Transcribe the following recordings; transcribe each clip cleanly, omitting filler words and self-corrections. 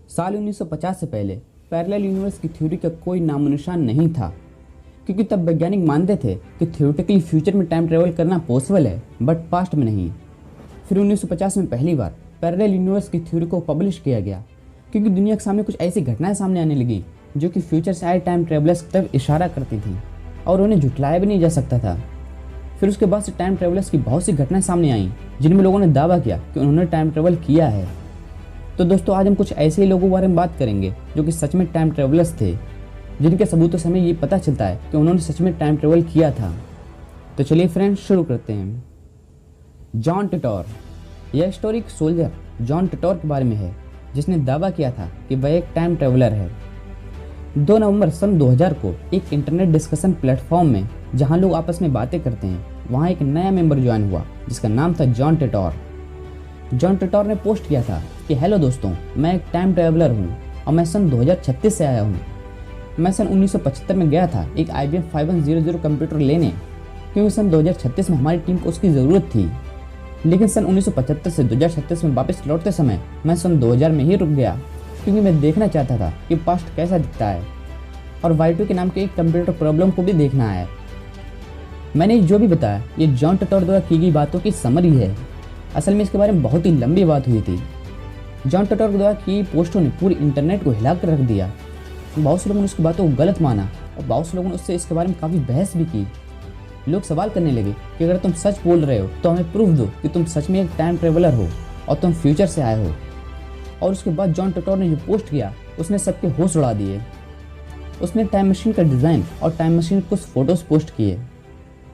साल 1950 से पहले पैरेलल यूनिवर्स की थ्योरी का कोई नामो निशान नहीं था, क्योंकि तब वैज्ञानिक मानते थे कि थ्योरेटिकली फ्यूचर में टाइम ट्रेवल करना पॉसिबल है, बट पास्ट में नहीं। फिर 1950 में पहली बार पैरेलल यूनिवर्स की थ्योरी को पब्लिश किया गया, क्योंकि दुनिया के सामने कुछ ऐसी घटनाएं सामने आने लगी जो कि फ्यूचर से आए टाइम ट्रेवलर्स की तरफ इशारा करती थी और उन्हें झुठलाया भी नहीं जा सकता था। फिर उसके बाद से टाइम ट्रेवलर्स की बहुत सी घटनाएं सामने आईं जिनमें लोगों ने दावा किया कि उन्होंने टाइम ट्रेवल किया है। तो दोस्तों, आज हम कुछ ऐसे ही लोगों के बारे में बात करेंगे जो कि सच में टाइम ट्रेवलर्स थे, जिनके सबूतों से हमें ये पता चलता है कि उन्होंने सच में टाइम ट्रेवल किया था। तो चलिए फ्रेंड्स, शुरू करते हैं। जॉन टिटोर। यह स्टोरी एक सोल्जर जॉन टिटोर के बारे में है, जिसने दावा किया था कि वह एक टाइम ट्रेवलर है। 2 नवंबर सन 2000 को एक इंटरनेट डिस्कशन प्लेटफॉर्म में, जहां लोग आपस में बातें करते हैं, वहां एक नया मेंबर ज्वाइन हुआ जिसका नाम था जॉन टिटोर। जॉन टिटोर ने पोस्ट किया था कि हेलो दोस्तों, मैं एक टाइम ट्रेवलर हूँ और मैं सन 2036 से आया हूँ। मैं सन 1975 में गया था एक IBM 5100 कंप्यूटर लेने, क्योंकि सन 2036 में हमारी टीम को उसकी ज़रूरत थी। लेकिन सन 1975 से 2036 में वापस लौटते समय मैं सन 2000 में ही रुक गया, क्योंकि मैं देखना चाहता था कि पास्ट कैसा दिखता है और Y2 के नाम के एक कंप्यूटर प्रॉब्लम को भी देखना है। मैंने जो भी बताया ये जॉन टिटोर द्वारा की गई बातों की समरी है। असल में इसके बारे में बहुत ही लंबी बात हुई थी। जॉन टिटोर द्वारा की पोस्टों ने पूरी इंटरनेट को हिला कर रख दिया। बहुत से लोगों ने उसकी बातों को गलत माना और बहुत से लोगों ने उससे इसके बारे में काफ़ी बहस भी की। लोग सवाल करने लगे कि अगर तुम सच बोल रहे हो तो हमें प्रूफ दो कि तुम सच में एक टाइम ट्रेवलर हो और तुम फ्यूचर से आए हो। और उसके बाद जॉन टिटोर ने जो पोस्ट किया उसने सबके होश उड़ा दिए। उसने टाइम मशीन का डिज़ाइन और टाइम मशीन के कुछ फोटोज़ पोस्ट किए।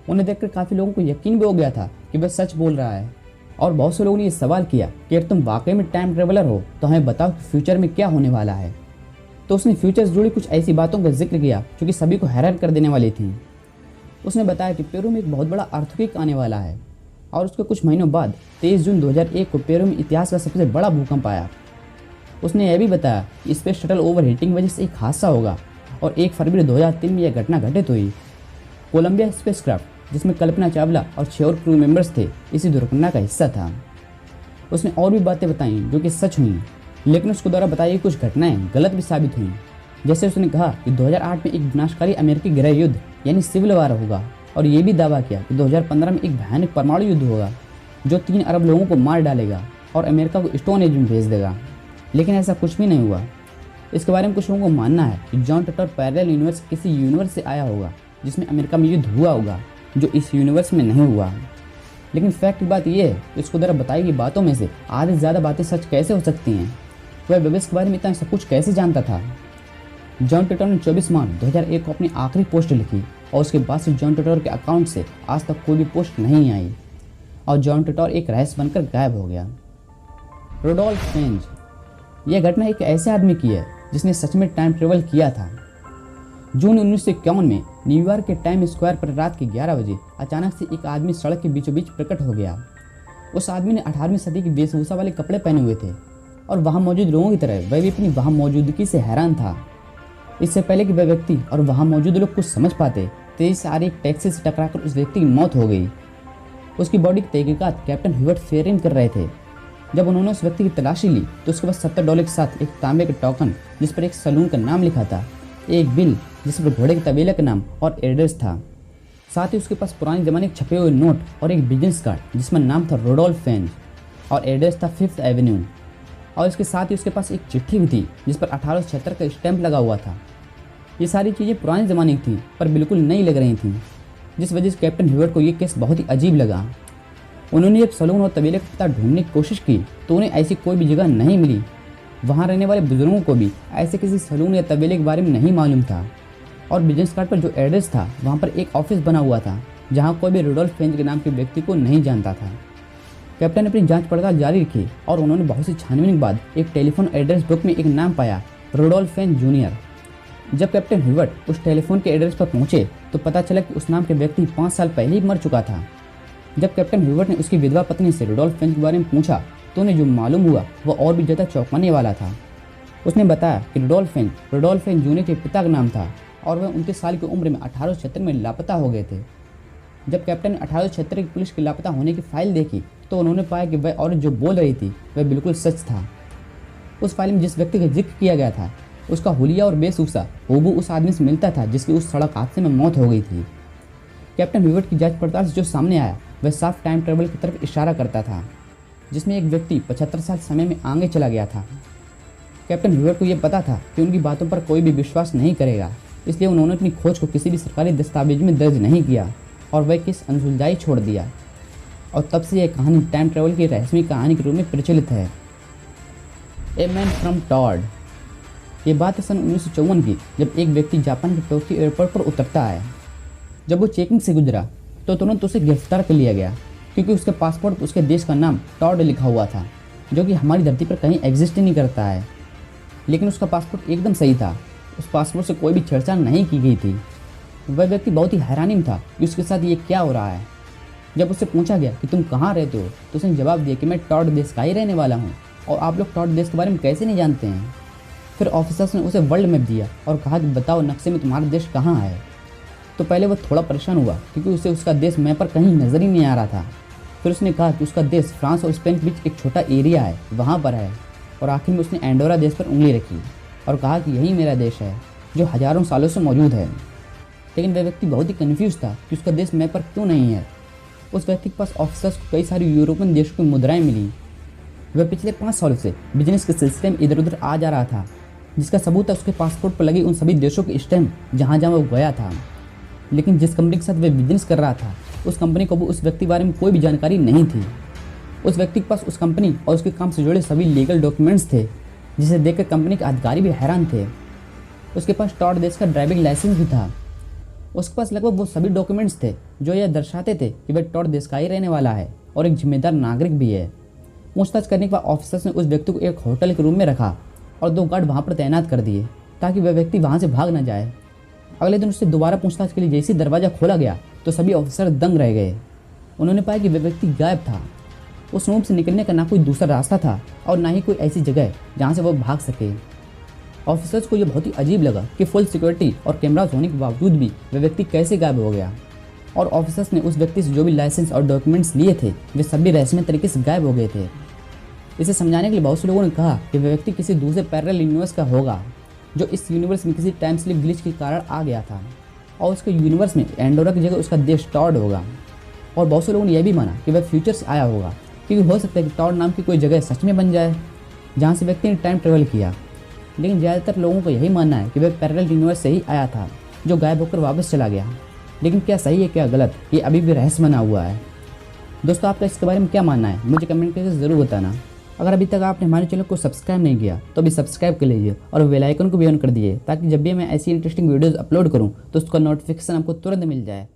उन्हें देखकर काफ़ी लोगों को यकीन भी हो गया था कि वह सच बोल रहा है। और बहुत से लोगों ने ये सवाल किया कि अगर तुम वाकई में टाइम ट्रेवलर हो तो हमें बताओ कि फ्यूचर में क्या होने वाला है। तो उसने फ्यूचर से जुड़ी कुछ ऐसी बातों का जिक्र किया जो कि सभी को हैरान कर देने वाली थी। उसने बताया कि पेरू में एक बहुत बड़ा अर्थक्वेक आने वाला है और उसके कुछ महीनों बाद 23 जून 2001 को पेरू में इतिहास का सबसे बड़ा भूकंप आया। उसने यह भी बताया कि स्पेस शटल ओवर हीटिंग वजह से एक हादसा होगा और 1 फरवरी 2003 में यह घटना घटित हुई। कोलंबिया स्पेसक्राफ्ट, जिसमें कल्पना चावला और 6 और क्रू मेंबर्स थे, इसी दुर्घटना का हिस्सा था। उसने और भी बातें बताई जो कि सच हुई, लेकिन उसके द्वारा बताई गई कुछ घटनाएं गलत भी साबित हुई। जैसे उसने कहा कि 2008 में एक विनाशकारी अमेरिकी गृह युद्ध यानी सिविल वार होगा, और ये भी दावा किया कि 2015 में एक भयानक परमाणु युद्ध होगा जो 3 अरब लोगों को मार डालेगा और अमेरिका को स्टोन एज में भेज देगा। लेकिन ऐसा कुछ भी नहीं हुआ। इसके बारे में कुछ लोगों को मानना है कि जॉन टिटोर पैरेलल यूनिवर्स किसी यूनिवर्स से आया होगा जिसमें अमेरिका में युद्ध हुआ होगा, जो इस यूनिवर्स में नहीं हुआ। लेकिन फैक्ट की बात यह है कि उसको द्वारा बताई गई बातों में से आधे से ज़्यादा बातें सच कैसे हो सकती हैं। वह भविष्य के बारे में इतना सब कुछ कैसे जानता था। जॉन टिटोर ने 24 मार्च 2001 को अपनी आखिरी पोस्ट लिखी और उसके बाद से जॉन टिटोर के अकाउंट से आज तक कोई भी पोस्ट नहीं आई और जॉन टिटोर एक रहस्य बनकर गायब हो गया। रुडोल्फ फेंज। यह घटना एक ऐसे आदमी की है जिसने सच में टाइम ट्रेवल किया था। जून 1951 में न्यूयॉर्क के टाइम स्क्वायर पर रात के 11 बजे अचानक से एक आदमी सड़क के बीचों बीच प्रकट हो गया। उस आदमी ने 18वीं सदी की वेशभूषा वाले कपड़े पहने हुए थे और वहां मौजूद लोगों की तरह वह भी अपनी वहां मौजूदगी से हैरान था। इससे पहले कि वह व्यक्ति और वहां मौजूद लोग कुछ समझ पाते, तेजी से आ रही एक टैक्सी से टकराकर उस व्यक्ति की मौत हो गई। उसकी बॉडी की तहकीकात कैप्टन ह्यूबर्ट फेरिन कर रहे थे। जब उन्होंने उस व्यक्ति की तलाशी ली तो उसके पास $70 के साथ एक तांबे का टोकन जिस पर एक सलून का नाम लिखा था, एक बिल जिस पर घोड़े के तबेले का नाम और एड्रेस था। साथ ही उसके पास पुराने ज़माने के छपे हुए नोट और एक बिजनेस कार्ड जिसमें नाम था रुडोल्फ फेंज और एड्रेस था 5th एवेन्यू। और इसके साथ ही उसके पास एक चिट्ठी भी थी जिस पर 1876 का स्टैंप लगा हुआ था। ये सारी चीज़ें पुराने ज़माने की थी पर बिल्कुल नई लग रही थी, जिस वजह से कैप्टन ह्यूबर्ट को ये केस बहुत ही अजीब लगा। उन्होंने जब सलून और तबेले का पता ढूंढने की कोशिश की तो उन्हें ऐसी कोई भी जगह नहीं मिली। वहाँ रहने वाले बुजुर्गों को भी ऐसे किसी सलून या तबेले के बारे में नहीं मालूम था और बिजनेस कार्ड पर जो एड्रेस था वहाँ पर एक ऑफिस बना हुआ था जहाँ कोई भी रुडोल्फ फेंज के नाम के व्यक्ति को नहीं जानता था। कैप्टन ने अपनी जांच पड़ताल जारी रखी और उन्होंने बहुत सी छानबीन के बाद एक टेलीफोन एड्रेस बुक में एक नाम पाया, रुडोल्फ फेंज जूनियर। जब कैप्टन ह्यूबर्ट उस टेलीफोन के एड्रेस पर पहुंचे तो पता चला कि उस नाम के व्यक्ति 5 साल पहले ही मर चुका था। जब कैप्टन ह्यूबर्ट ने उसकी विधवा पत्नी से रुडोल्फ फेंज के बारे में पूछा तो उन्हें जो मालूम हुआ वह और भी ज़्यादा चौंकाने वाला था। उसने बताया कि रुडोल्फ फेंज जूनियर के पिता का नाम था और वह 29 साल की उम्र में 1876 में लापता हो गए थे। जब कैप्टन ने 1876 की पुलिस के लापता होने की फाइल देखी तो उन्होंने पाया कि वह औरत जो बोल रही थी वह बिल्कुल सच था। उस फाइल में जिस व्यक्ति का जिक्र किया गया था उसका हुलिया और बेसुसा हूबहू उस आदमी से मिलता था जिसकी उस सड़क हादसे में मौत हो गई थी। कैप्टन ह्यूवर्ट की जांच पड़ताल से जो सामने आया वह साफ टाइम ट्रेवल की तरफ इशारा करता था, जिसमें एक व्यक्ति 75 साल समय में आगे चला गया था। कैप्टन ह्यूवर्ट को यह पता था कि उनकी बातों पर कोई भी विश्वास नहीं करेगा, इसलिए उन्होंने अपनी खोज को किसी भी सरकारी दस्तावेज में दर्ज नहीं किया और वह किस अनसुलझाई छोड़ दिया। और तब से यह कहानी टाइम ट्रेवल की रहस्यमय कहानी के रूप में प्रचलित है। A man from Tod. ये बात है सन 1954 की, जब एक व्यक्ति जापान के टोक्यो एयरपोर्ट पर उतरता है। जब वो चेकिंग से गुजरा तो तुरंत उसे गिरफ्तार कर लिया गया, क्योंकि उसके पासपोर्ट पर उसके देश का नाम टॉड लिखा हुआ था, जो कि हमारी धरती पर कहीं एग्जिस्ट ही नहीं करता है। लेकिन उसका पासपोर्ट एकदम सही था, उस पासपोर्ट से कोई भी छेड़छाड़ नहीं की गई थी। वह व्यक्ति बहुत ही हैरानी में था कि उसके साथ ये क्या हो रहा है। जब उससे पूछा गया कि तुम कहाँ रहते हो तो उसने जवाब दिया कि मैं टॉड देश का ही रहने वाला हूँ, और आप लोग टॉड देश के बारे में कैसे नहीं जानते हैं। फिर ऑफिसर्स ने उसे वर्ल्ड मैप दिया और कहा कि बताओ नक्शे में तुम्हारा देश कहाँ है। तो पहले वह थोड़ा परेशान हुआ, क्योंकि उसे उसका देश मैप पर कहीं नज़र ही नहीं आ रहा था। फिर उसने कहा कि उसका देश फ्रांस और स्पेन के बीच एक छोटा एरिया है, वहाँ पर है। और आखिर में उसने एंडोरा देश पर उंगली रखी और कहा कि यही मेरा देश है, जो हज़ारों सालों से मौजूद है। लेकिन वह व्यक्ति बहुत ही कन्फ्यूज था कि उसका देश मैप पर क्यों नहीं है। उस व्यक्ति के पास ऑफिसर्स को कई सारी यूरोपियन देशों की मुद्राएं मिली। वह पिछले 5 सालों से बिजनेस के सिलसिले में इधर उधर आ जा रहा था, जिसका सबूत है उसके पासपोर्ट पर लगी उन सभी देशों के स्टैम्प जहाँ जहाँ वो गया था। लेकिन जिस कंपनी के साथ वह बिजनेस कर रहा था, उस कंपनी को भी उस व्यक्ति के बारे में कोई भी जानकारी नहीं थी। उस व्यक्ति के पास उस कंपनी और उसके काम से जुड़े सभी लीगल डॉक्यूमेंट्स थे, जिसे देखकर कंपनी के अधिकारी भी हैरान थे। उसके पास टॉड देश का ड्राइविंग लाइसेंस भी था। उसके पास लगभग वो सभी डॉक्यूमेंट्स थे जो यह दर्शाते थे कि वह टॉड देश का ही रहने वाला है और एक जिम्मेदार नागरिक भी है। पूछताछ करने के बाद ऑफिसर्स ने उस व्यक्ति को एक होटल के रूम में रखा और 2 गार्ड वहाँ पर तैनात कर दिए, ताकि वह व्यक्ति वहाँ से भाग न जाए। अगले दिन उससे दोबारा पूछताछ के लिए जैसे दरवाज़ा खोला गया तो सभी ऑफिसर दंग रह गए। उन्होंने पाया कि वह व्यक्ति गायब था। उस रूम से निकलने का ना कोई दूसरा रास्ता था और ना ही कोई ऐसी जगह जहाँ से वह भाग सके। ऑफिसर्स को यह बहुत ही अजीब लगा कि फुल सिक्योरिटी और कैमरास होने के बावजूद भी वह व्यक्ति कैसे गायब हो गया। और ऑफिसर्स ने उस व्यक्ति से जो भी लाइसेंस और डॉक्यूमेंट्स लिए थे वे सभी रहस्यमय तरीके से गायब हो गए थे। इसे समझाने के लिए बहुत से लोगों ने कहा कि वह व्यक्ति किसी दूसरे पैरेलल यूनिवर्स का होगा, जो इस यूनिवर्स में किसी टाइम स्लिप ग्लिच के कारण आ गया था, और उसके यूनिवर्स में एंडोरा की जगह उसका देश टॉड होगा। और बहुत से लोगों ने यह भी माना कि वह फ्यूचर से आया होगा, क्योंकि हो सकता है कि टॉड नाम की कोई जगह सच में बन जाए जहाँ से व्यक्ति ने टाइम ट्रेवल किया। लेकिन ज़्यादातर लोगों को यही मानना है कि वह पैरेलल यूनिवर्स से ही आया था, जो गायब होकर वापस चला गया। लेकिन क्या सही है क्या गलत, ये अभी भी रहस्य बना हुआ है। दोस्तों, आपका इसके बारे में क्या मानना है, मुझे कमेंट करके ज़रूर बताना। अगर अभी तक आपने हमारे चैनल को सब्सक्राइब नहीं किया तो अभी सब्सक्राइब कर लीजिए और बेल आइकन को भी ऑन कर दीजिए, ताकि जब भी मैं ऐसी इंटरेस्टिंग वीडियोज़ अपलोड करूँ तो उसका नोटिफिकेशन आपको तुरंत मिल जाए।